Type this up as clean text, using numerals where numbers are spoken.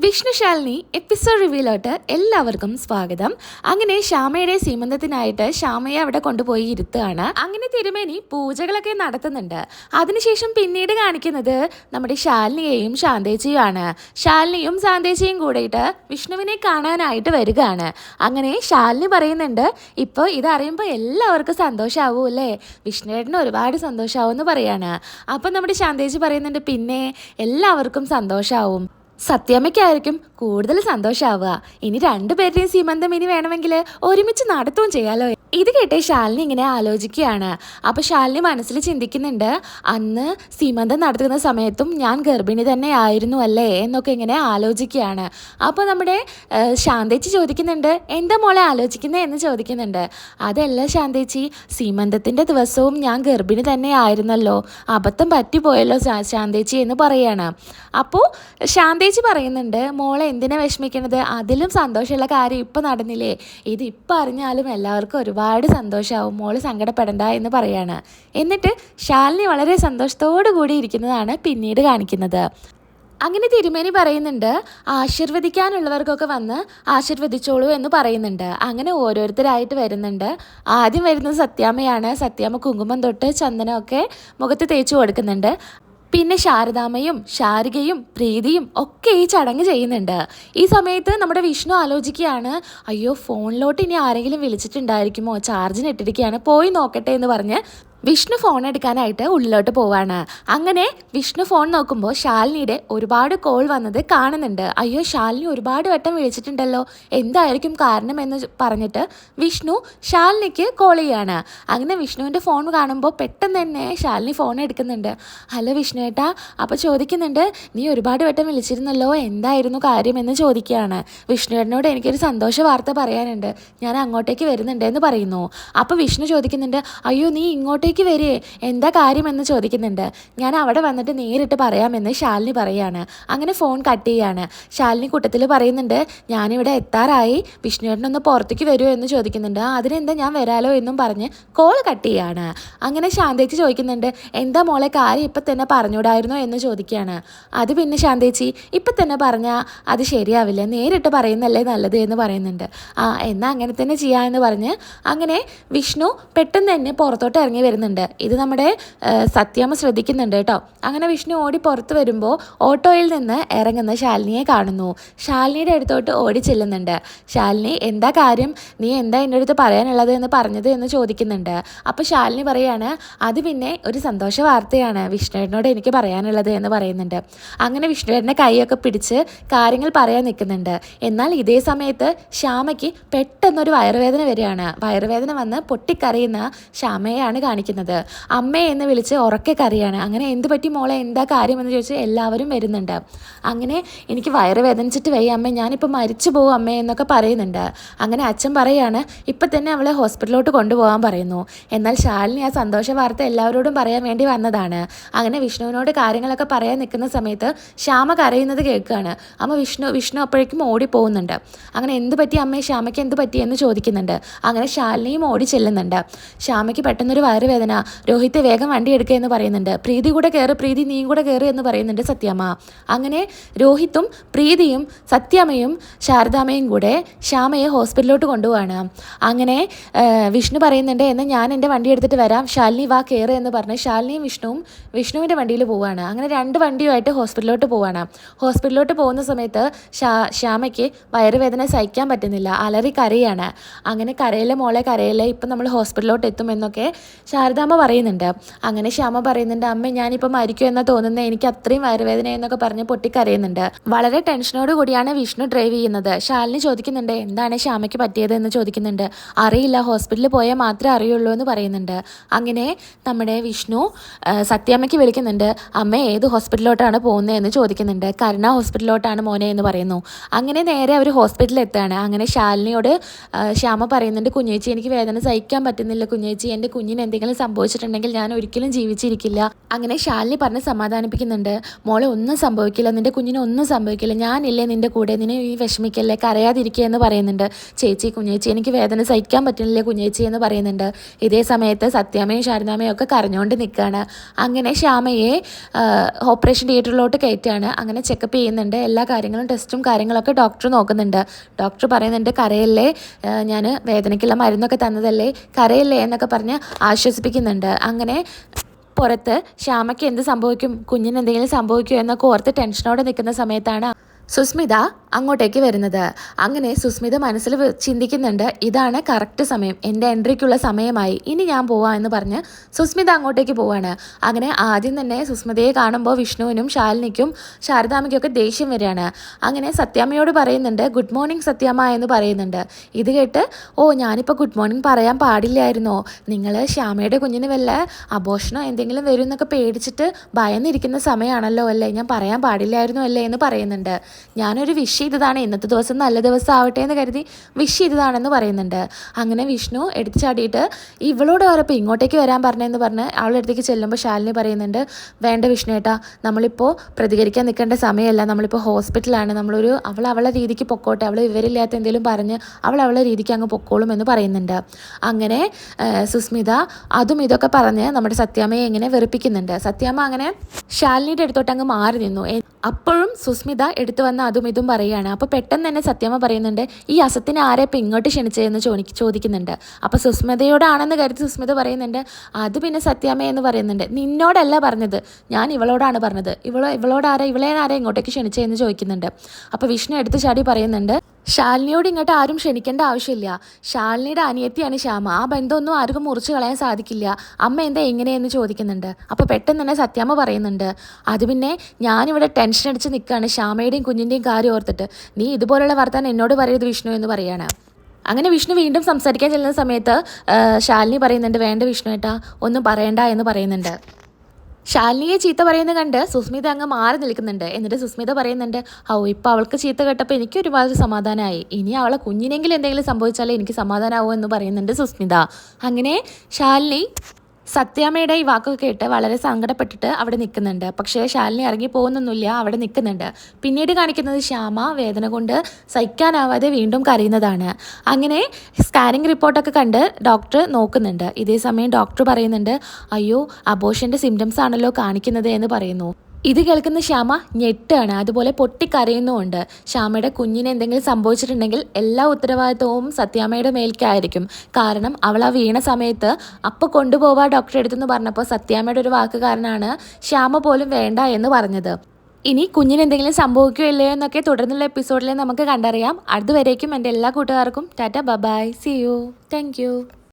വിഷ്ണുശാലിനി episode റിവ്യൂലോട്ട് എല്ലാവർക്കും സ്വാഗതം. അങ്ങനെ ശ്യാമയുടെ സീമന്തത്തിനായിട്ട് ശ്യാമയെ അവിടെ കൊണ്ടുപോയി ഇരുത്തുകയാണ്. അങ്ങനെ തിരുമേനി പൂജകളൊക്കെ നടത്തുന്നുണ്ട്. അതിനുശേഷം പിന്നീട് കാണിക്കുന്നത് നമ്മുടെ ശാലിനിയെയും ശാന്തേച്ചിയുമാണ്. ശാലിനിയും ശാന്തേച്ചിയും കൂടിയിട്ട് വിഷ്ണുവിനെ കാണാനായിട്ട് വരികയാണ്. അങ്ങനെ ശാലിനി പറയുന്നുണ്ട്, ഇപ്പോൾ ഇതറിയുമ്പോൾ എല്ലാവർക്കും സന്തോഷമാവും അല്ലേ, വിഷ്ണുവേട്ടന് ഒരുപാട് സന്തോഷമാവും എന്ന് പറയാണ്. അപ്പം നമ്മുടെ ശാന്തേച്ചി പറയുന്നുണ്ട്, പിന്നെ എല്ലാവർക്കും സന്തോഷമാവും, സത്യാമ്മയ്ക്കായിരിക്കും കൂടുതൽ സന്തോഷമാവുക. ഇനി രണ്ടുപേരുടെയും സീമന്തം ഇനി വേണമെങ്കിൽ ഒരുമിച്ച് നടത്തുകയും ചെയ്യാലോ. ഇത് കേട്ടേ ശാലിനി ഇങ്ങനെ ആലോചിക്കുകയാണ്. അപ്പോൾ ശാലിനി മനസ്സിൽ ചിന്തിക്കുന്നുണ്ട്, അന്ന് സീമന്തം നടത്തുന്ന സമയത്തും ഞാൻ ഗർഭിണി തന്നെ ആയിരുന്നു അല്ലേ എന്നൊക്കെ ഇങ്ങനെ ആലോചിക്കുകയാണ്. അപ്പോൾ നമ്മുടെ ശാന്തേച്ചി ചോദിക്കുന്നുണ്ട്, എന്താ മോളെ ആലോചിക്കുന്നത് എന്ന് ചോദിക്കുന്നുണ്ട്. അതല്ല ശാന്തേച്ചി, സീമന്തത്തിൻ്റെ ദിവസവും ഞാൻ ഗർഭിണി തന്നെ ആയിരുന്നല്ലോ, അബദ്ധം പറ്റിപ്പോയല്ലോ ശാന്തേച്ചി എന്ന് പറയാണ്. അപ്പോൾ ശാന്തേച്ചി പറയുന്നുണ്ട്, മോളെ എന്തിനാ വിഷമിക്കണത്, അതിലും സന്തോഷമുള്ള കാര്യം ഇപ്പം നടന്നില്ലേ, ഇത് ഇപ്പം അറിഞ്ഞാലും എല്ലാവർക്കും ഒരുപാട് സന്തോഷമാവും, മോള് സങ്കടപ്പെടണ്ട എന്ന് പറയാണ്. എന്നിട്ട് ശാലിനി വളരെ സന്തോഷത്തോടു കൂടി ഇരിക്കുന്നതാണ് പിന്നീട് കാണിക്കുന്നത്. അങ്ങനെ തിരുമേനി പറയുന്നുണ്ട്, ആശീർവദിക്കാനുള്ളവർക്കൊക്കെ വന്ന് ആശീർവദിച്ചോളൂ എന്ന് പറയുന്നുണ്ട്. അങ്ങനെ ഓരോരുത്തരായിട്ട് വരുന്നുണ്ട്. ആദ്യം വരുന്നത് സത്യാമ്മയാണ്. സത്യാമ്മ കുങ്കുമം തൊട്ട് ചന്ദനമൊക്കെ മുഖത്ത് തേച്ച് കൊടുക്കുന്നുണ്ട്. പിന്നെ ശാരദാമ്മയും ശാരികയും പ്രീതിയും ഒക്കെ ഈ ചടങ്ങ് ചെയ്യുന്നുണ്ട്. ഈ സമയത്ത് നമ്മുടെ വിഷ്ണു ആലോചിക്കുകയാണ്, അയ്യോ ഫോണിലോട്ട് ഇനി ആരെങ്കിലും വിളിച്ചിട്ടുണ്ടായിരിക്കുമോ, ചാർജിന് ഇട്ടിരിക്കുകയാണ്, പോയി നോക്കട്ടെ എന്ന് പറഞ്ഞ് വിഷ്ണു ഫോൺ എടുക്കാനായിട്ട് ഉള്ളിലോട്ട് പോവാണ്. അങ്ങനെ വിഷ്ണു ഫോൺ നോക്കുമ്പോൾ ശാലിനിയുടെ ഒരുപാട് കോൾ വന്നത് കാണുന്നുണ്ട്. അയ്യോ ശാലിനി ഒരുപാട് വട്ടം വിളിച്ചിട്ടുണ്ടല്ലോ, എന്തായിരിക്കും കാരണമെന്ന് പറഞ്ഞിട്ട് വിഷ്ണു ശാലിനിക്ക് കോൾ ചെയ്യാണ്. അങ്ങനെ വിഷ്ണുവിൻ്റെ ഫോൺ കാണുമ്പോൾ പെട്ടെന്ന് തന്നെ ശാലിനി ഫോൺ എടുക്കുന്നുണ്ട്. ഹലോ വിഷ്ണു ഏട്ടാ, അപ്പോൾ ചോദിക്കുന്നുണ്ട്, നീ ഒരുപാട് വട്ടം വിളിച്ചിരുന്നല്ലോ, എന്തായിരുന്നു കാര്യമെന്ന് ചോദിക്കുകയാണ്. വിഷ്ണു ഏട്ടനോട് എനിക്കൊരു സന്തോഷ വാർത്ത പറയാനുണ്ട്, ഞാൻ അങ്ങോട്ടേക്ക് വരുന്നുണ്ട് എന്ന് പറയുന്നു. അപ്പോൾ വിഷ്ണു ചോദിക്കുന്നുണ്ട്, അയ്യോ നീ ഇങ്ങോട്ടേക്ക് വരേ, എന്താ കാര്യമെന്ന് ചോദിക്കുന്നുണ്ട്. ഞാൻ അവിടെ വന്നിട്ട് നേരിട്ട് പറയാമെന്ന് ശാലിനി പറയാണ്. അങ്ങനെ ഫോൺ കട്ട് ചെയ്യാണ്. ശാലിനി കൂട്ടത്തിൽ പറയുന്നുണ്ട്, ഞാനിവിടെ എത്താറായി, വിഷ്ണുവേട്ടനൊന്ന് പുറത്തേക്ക് വരുമോ എന്ന് ചോദിക്കുന്നുണ്ട്. അതിനെന്താ ഞാൻ വരാലോ എന്നും പറഞ്ഞ് കോൾ കട്ട് ചെയ്യാണ്. അങ്ങനെ ശാന്തേച്ചി ചോദിക്കുന്നുണ്ട്, എന്താ മോളെ കാര്യം ഇപ്പം തന്നെ പറഞ്ഞൂടായിരുന്നോ എന്ന് ചോദിക്കുകയാണ്. അത് പിന്നെ ശാന്തേച്ചി ഇപ്പം തന്നെ പറഞ്ഞാൽ അത് ശരിയാവില്ല, നേരിട്ട് പറയുന്നല്ലേ നല്ലത് എന്ന് പറയുന്നുണ്ട്. എന്നാൽ അങ്ങനെ തന്നെ ചെയ്യാമെന്ന് പറഞ്ഞ് അങ്ങനെ വിഷ്ണു പെട്ടെന്ന് തന്നെ പുറത്തോട്ട് ഇറങ്ങി വരുന്നുണ്ട്. ഇത് നമ്മുടെ സത്യാമ്മ ശ്രദ്ധിക്കുന്നുണ്ട് കേട്ടോ. അങ്ങനെ വിഷ്ണു ഓടി പുറത്ത് വരുമ്പോൾ ഓട്ടോയിൽ നിന്ന് ഇറങ്ങുന്ന ശാലിനിയെ കാണുന്നു. ശാലിനിയുടെ അടുത്തോട്ട് ഓടി ചെല്ലുന്നുണ്ട്. ശാലിനി എന്താ കാര്യം, നീ എന്താ എൻ്റെ അടുത്ത് പറയാനുള്ളത് എന്ന് പറഞ്ഞത് എന്ന് ചോദിക്കുന്നുണ്ട്. അപ്പോൾ ശാലിനി പറയാണ്, അത് പിന്നെ ഒരു സന്തോഷ വാർത്തയാണ് വിഷ്ണുവേട്ടനോട് എനിക്ക് പറയാനുള്ളത് എന്ന് പറയുന്നുണ്ട്. അങ്ങനെ വിഷ്ണുവേട്ടൻ്റെ കൈയൊക്കെ പിടിച്ച് കാര്യങ്ങൾ പറയാൻ നിൽക്കുന്നുണ്ട്. എന്നാൽ ഇതേ സമയത്ത് ശ്യാമയ്ക്ക് പെട്ടെന്നൊരു വയറുവേദന വരികയാണ്. വയറുവേദന വന്ന് പൊട്ടിക്കരയുന്ന ശ്യാമയെയാണ് കാണിക്കുന്നത്. അമ്മേ എന്ന് വിളിച്ച് ഉറക്കെ കരയാണ്. അങ്ങനെ എന്ത് പറ്റി മോളെ, എന്താ കാര്യമെന്ന് ചോദിച്ച് എല്ലാവരും വരുന്നുണ്ട്. അങ്ങനെ എനിക്ക് വയറ് വേദനിച്ചിട്ട് വയ്യ അമ്മേ, ഞാനിപ്പോൾ മരിച്ചു പോകും അമ്മേ എന്നൊക്കെ പറയുന്നുണ്ട്. അങ്ങനെ അച്ഛൻ പറയാണ്, ഇപ്പം തന്നെ അവളെ ഹോസ്പിറ്റലിലോട്ട് കൊണ്ടുപോകാൻ പറയുന്നു. എന്നാൽ ശാലിനി ആ സന്തോഷ വാർത്ത എല്ലാവരോടും പറയാൻ വേണ്ടി വന്നതാണ്. അങ്ങനെ വിഷ്ണുവിനോട് കാര്യങ്ങളൊക്കെ പറയാൻ നിൽക്കുന്ന സമയത്ത് ശ്യാമ കരയുന്നത് കേൾക്കുകയാണ്. വിഷ്ണു അപ്പോഴേക്കും ഓടി പോകുന്നുണ്ട്. അങ്ങനെ എന്ത് പറ്റി അമ്മേ, ശ്യാമയ്ക്ക് എന്ത് പറ്റി എന്ന് ചോദിക്കുന്നുണ്ട്. അങ്ങനെ ശാലിനിയും ഓടി ചെല്ലുന്നുണ്ട്. ശ്യാമയ്ക്ക് പെട്ടെന്നൊരു വയറുവേദന, രോഹിത് വേഗം വണ്ടി എടുക്കുക എന്ന് പറയുന്നുണ്ട്. പ്രീതി കൂടെ കയറ്, പ്രീതി നീയും കൂടെ കയറ് എന്ന് പറയുന്നുണ്ട് സത്യാമ്മ. അങ്ങനെ രോഹിത്തും പ്രീതിയും സത്യാമ്മയും ശാരദാമ്മയും കൂടെ ശ്യാമയെ ഹോസ്പിറ്റലിലോട്ട് കൊണ്ടുപോവാണ്. അങ്ങനെ വിഷ്ണു പറയുന്നുണ്ട്, എന്നാൽ ഞാൻ എൻ്റെ വണ്ടി എടുത്തിട്ട് വരാം, ശാലിനി വാ കയറ് എന്ന് പറഞ്ഞ് ശാലിനിയും വിഷ്ണുവിൻ്റെ വണ്ടിയിൽ പോവുകയാണ്. അങ്ങനെ രണ്ട് വണ്ടിയുമായിട്ട് ഹോസ്പിറ്റലിലോട്ട് പോവുകയാണ്. ഹോസ്പിറ്റലിലോട്ട് പോകുന്ന സമയത്ത് ശ്യാമയ്ക്ക് വയറുവേദന സഹിക്കാൻ പറ്റുന്നില്ല, അലറി കരയാണ്. അങ്ങനെ കരയിലെ മോളെ കരയിലെ, ഇപ്പം നമ്മൾ ഹോസ്പിറ്റലിലോട്ട് എത്തുമെന്നൊക്കെ ശാരദാമ്മ പറയുന്നുണ്ട്. അങ്ങനെ ശ്യാമ പറയുന്നുണ്ട്, അമ്മ ഞാനിപ്പോൾ മരിക്കുമെന്നാണ് തോന്നുന്നത്, എനിക്ക് അത്രയും വയറുവേദന എന്നൊക്കെ പറഞ്ഞ് പൊട്ടിക്കരയുന്നുണ്ട്. വളരെ ടെൻഷനോട് കൂടിയാണ് വിഷ്ണു ഡ്രൈവ് ചെയ്യുന്നത്. ശാലിനി ചോദിക്കുന്നുണ്ട്, എന്താണ് ശ്യാമയ്ക്ക് പറ്റിയത് എന്ന് ചോദിക്കുന്നുണ്ട്. അറിയില്ല, ഹോസ്പിറ്റലിൽ പോയാൽ മാത്രമേ അറിയുള്ളൂ എന്ന് പറയുന്നുണ്ട്. അങ്ങനെ നമ്മുടെ വിഷ്ണു സത്യാമ്മയ്ക്ക് വിളിക്കുന്നുണ്ട്, അമ്മ ഏത് ഹോസ്പിറ്റലിലോട്ടാണ് പോകുന്നത് എന്ന് ചോദിക്കുന്നുണ്ട്. കരുണ ഹോസ്പിറ്റലിലോട്ടാണ് മോനെ എന്ന് പറയുന്നു. അങ്ങനെ നേരെ അവർ ഹോസ്പിറ്റലിൽ എത്തുകയാണ്. അങ്ങനെ ശാലിനിയോട് ശ്യാമ പറയുന്നുണ്ട്, കുഞ്ഞേച്ചി എനിക്ക് വേദന സഹിക്കാൻ പറ്റുന്നില്ല കുഞ്ഞേച്ചി, എൻ്റെ കുഞ്ഞിന് എന്തെങ്കിലും സംഭവിച്ചിട്ടുണ്ടെങ്കിൽ ഞാൻ ഒരിക്കലും ജീവിച്ചിരിക്കില്ല. അങ്ങനെ ശാലിനി പറഞ്ഞ് സമാധാനിപ്പിക്കുന്നുണ്ട്. മോളെ ഒന്നും സംഭവിക്കില്ല, നിന്റെ കുഞ്ഞിന് ഒന്നും സംഭവിക്കില്ല, ഞാനില്ലേ നിന്റെ കൂടെ, നിന്നെ ഈ വിഷമിക്കല്ലേ, കരയാതിരിക്കുക എന്ന് പറയുന്നുണ്ട്. ചേച്ചി കുഞ്ഞേച്ചി എനിക്ക് വേദന സഹിക്കാൻ പറ്റുന്നില്ലേ കുഞ്ഞേച്ചി എന്ന് പറയുന്നുണ്ട്. ഇതേ സമയത്ത് സത്യാമ്മയും ശാരദാമ്മയും ഒക്കെ കരഞ്ഞുകൊണ്ട് നിൽക്കുകയാണ്. അങ്ങനെ ശ്യാമയെ ഓപ്പറേഷൻ തിയേറ്ററിലോട്ട് കയറ്റുകയാണ്. അങ്ങനെ ചെക്കപ്പ് ചെയ്യുന്നുണ്ട്. എല്ലാ കാര്യങ്ങളും ടെസ്റ്റും കാര്യങ്ങളൊക്കെ ഡോക്ടർ നോക്കുന്നുണ്ട്. ഡോക്ടർ പറയുന്നുണ്ട് കരയല്ലേ, ഞാൻ വേദനയ്ക്കുള്ള മരുന്നൊക്കെ തന്നതല്ലേ, കരയല്ലേ എന്നൊക്കെ പറഞ്ഞ് ആശ്വസിപ്പിക്കുന്നുണ്ട്. അങ്ങനെ പുറത്ത് ശ്യാമയ്ക്ക് എന്ത് സംഭവിക്കും, കുഞ്ഞിന് എന്തെങ്കിലും സംഭവിക്കുമോ എന്നൊക്കെ ഓർത്ത് ടെൻഷനോടെ നിൽക്കുന്ന സമയത്താണ് സുസ്മിത അങ്ങോട്ടേക്ക് വരുന്നത്. അങ്ങനെ സുസ്മിത മനസ്സിൽ ചിന്തിക്കുന്നുണ്ട്, ഇതാണ് കറക്റ്റ് സമയം, എൻ്റെ എൻട്രിക്കുള്ള സമയമായി, ഇനി ഞാൻ പോവാം എന്ന് പറഞ്ഞ് സുസ്മിത അങ്ങോട്ടേക്ക് പോവാണ്. അങ്ങനെ ആദ്യം തന്നെ സുസ്മിതയെ കാണുമ്പോൾ വിഷ്ണുവിനും ശാലിനിക്കും ശാരദാമ്മയ്ക്കൊക്കെ ദേഷ്യം വരികയാണ്. അങ്ങനെ സത്യാമ്മയോട് പറയുന്നുണ്ട് ഗുഡ് മോർണിംഗ് സത്യാമ്മ എന്ന് പറയുന്നുണ്ട്. ഇത് കേട്ട് ഞാനിപ്പോൾ ഗുഡ് മോർണിംഗ് പറയാൻ പാടില്ലായിരുന്നോ, നിങ്ങൾ ശ്യാമയുടെ കുഞ്ഞിന് വല്ല അബോഷനോ എന്തെങ്കിലും വരും എന്നൊക്കെ പേടിച്ചിട്ട് ഭയന്നിരിക്കുന്ന സമയമാണല്ലോ അല്ലേ, ഞാൻ പറയാൻ പാടില്ലായിരുന്നോ അല്ലേ എന്ന് പറയുന്നുണ്ട്. ഞാനൊരു വിഷ് ചെയ്തതാണ്, ഇന്നത്തെ ദിവസം നല്ല ദിവസം ആവട്ടെ എന്ന് കരുതി വിഷ് ചെയ്തതാണെന്ന് പറയുന്നുണ്ട്. അങ്ങനെ വിഷ്ണു എടുത്ത് ചാടിയിട്ട് ഇവളോട് വരപ്പോൾ ഇങ്ങോട്ടേക്ക് വരാൻ പറഞ്ഞതെന്ന് പറഞ്ഞ് അവളുടെ അടുത്തേക്ക് ചെല്ലുമ്പോൾ ശാലിനി പറയുന്നുണ്ട്, വേണ്ട വിഷ്ണുവേട്ടാ, നമ്മളിപ്പോൾ പ്രതികരിക്കാൻ നിൽക്കേണ്ട സമയമല്ല, നമ്മളിപ്പോൾ ഹോസ്പിറ്റലാണ്, അവളെ രീതിക്ക് പൊക്കോട്ടെ, അവൾ വിവരമില്ലാത്ത എന്തെങ്കിലും പറഞ്ഞ് അവളെ രീതിക്ക് അങ്ങ് പൊക്കോളും എന്ന് പറയുന്നുണ്ട്. അങ്ങനെ സുസ്മിത അതും ഇതൊക്കെ പറഞ്ഞ് നമ്മുടെ സത്യാമ്മയെ എങ്ങനെ വെറുപ്പിക്കുന്നുണ്ട്. സത്യാമ്മ അങ്ങനെ ശാലിനിയുടെ അടുത്തോട്ട് അങ്ങ് മാറി നിന്നു. അപ്പോഴും സുസ്മിത എടുത്തു വന്ന അതും ഇതും പറയുകയാണ്. അപ്പോൾ പെട്ടെന്ന് തന്നെ സത്യാമ്മ പറയുന്നുണ്ട്, ഈ അസത്തിനെ ആരെ ഇപ്പം ഇങ്ങോട്ട് ക്ഷണിച്ചതെന്ന് ചോദിക്കുന്നുണ്ട്. അപ്പോൾ സുസ്മിതയോടാണെന്ന് കരുതി സുസ്മിത പറയുന്നുണ്ട്, അത് പിന്നെ സത്യാമ്മ എന്ന് പറയുന്നുണ്ട്, നിന്നോടല്ല പറഞ്ഞത്, ഞാൻ ഇവളോടാണ് പറഞ്ഞത്, ഇവളെ ആരെ ഇങ്ങോട്ടേക്ക് ക്ഷണിച്ചതെന്ന് ചോദിക്കുന്നുണ്ട്. അപ്പോൾ വിഷ്ണു എടുത്ത് ചാടി പറയുന്നുണ്ട്, ശാലിനിയോട് ഇങ്ങോട്ട് ആരും ക്ഷണിക്കേണ്ട ആവശ്യമില്ല, ശാലിനിയുടെ അനിയത്തിയാണ് ശ്യാമ, ആ ബന്ധമൊന്നും ആർക്കും മുറിച്ച് കളയാൻ സാധിക്കില്ല, അമ്മ എന്താ എങ്ങനെയെന്ന് ചോദിക്കുന്നുണ്ട്. അപ്പോൾ പെട്ടെന്ന് തന്നെ സത്യാമ്മ പറയുന്നുണ്ട്, അത് പിന്നെ ഞാനിവിടെ ടെൻഷൻ അടിച്ച് നിൽക്കുകയാണ് ശ്യാമയുടെയും കുഞ്ഞിൻ്റെയും കാര്യം ഓർത്തിട്ട്, നീ ഇതുപോലുള്ള വർത്താനം എന്നോട് പറയരുത് വിഷ്ണു എന്ന് പറയുകയാണ്. അങ്ങനെ വിഷ്ണു വീണ്ടും സംസാരിക്കാൻ ചെല്ലുന്ന സമയത്ത് ശാലിനി പറയുന്നുണ്ട്, വേണ്ട വിഷ്ണു ഏട്ടാ ഒന്നും പറയണ്ട എന്ന് പറയുന്നുണ്ട്. ശാലിനിയെ ചീത്ത പറയുന്നത് കണ്ട് സുസ്മിത അങ്ങ് മാറി നിൽക്കുന്നുണ്ട്. എന്നിട്ട് സുസ്മിത പറയുന്നുണ്ട്, ഇപ്പോൾ അവൾക്ക് ചീത്ത കേട്ടപ്പോൾ എനിക്ക് ഒരുപാട് സമാധാനമായി, ഇനി അവളെ കുഞ്ഞിനെങ്കിലും എന്തെങ്കിലും സംഭവിച്ചാലേ എനിക്ക് സമാധാനമാവൂ എന്ന് പറയുന്നുണ്ട് സുസ്മിത. അങ്ങനെ ശാലിനി സത്യാമ്മയുടെ ഈ വാക്കൊക്കെ കേട്ട് വളരെ സങ്കടപ്പെട്ടിട്ട് അവിടെ നിൽക്കുന്നുണ്ട്. പക്ഷേ ശാലിനി ഇറങ്ങി പോകുന്നൊന്നുമില്ല, അവിടെ നിൽക്കുന്നുണ്ട്. പിന്നീട് കാണിക്കുന്നത് ശ്യാമ വേദന കൊണ്ട് സഹിക്കാനാവാതെ വീണ്ടും കരയുന്നതാണ്. അങ്ങനെ സ്കാനിങ് റിപ്പോർട്ടൊക്കെ കണ്ട് ഡോക്ടർ നോക്കുന്നുണ്ട്. ഇതേ സമയം ഡോക്ടർ പറയുന്നുണ്ട്, അയ്യോ അബോഷൻ്റെ സിംറ്റംസ് ആണല്ലോ കാണിക്കുന്നത് എന്ന് പറയുന്നു. ഇത് കേൾക്കുന്ന ശ്യാമ ഞെട്ടാണ്, അതുപോലെ പൊട്ടിക്കരയുന്നുമുണ്ട്. ശ്യാമയുടെ കുഞ്ഞിന് എന്തെങ്കിലും സംഭവിച്ചിട്ടുണ്ടെങ്കിൽ എല്ലാ ഉത്തരവാദിത്വവും സത്യാമ്മയുടെ മേൽക്കായിരിക്കും. കാരണം അവൾ ആ വീണ സമയത്ത് അപ്പോൾ കൊണ്ടുപോവാ ഡോക്ടറെ അടുത്തെന്ന് പറഞ്ഞപ്പോൾ സത്യാമ്മയുടെ ഒരു വാക്ക് കാരണമാണ് ശ്യാമ പോലും വേണ്ട എന്ന് പറഞ്ഞത്. ഇനി കുഞ്ഞിന് എന്തെങ്കിലും സംഭവിക്കുകയില്ലയോ എന്നൊക്കെ തുടർന്നുള്ള എപ്പിസോഡിൽ നമുക്ക് കണ്ടറിയാം. അതുവരേക്കും എൻ്റെ എല്ലാ കൂട്ടുകാർക്കും tata bye, see you, thank U.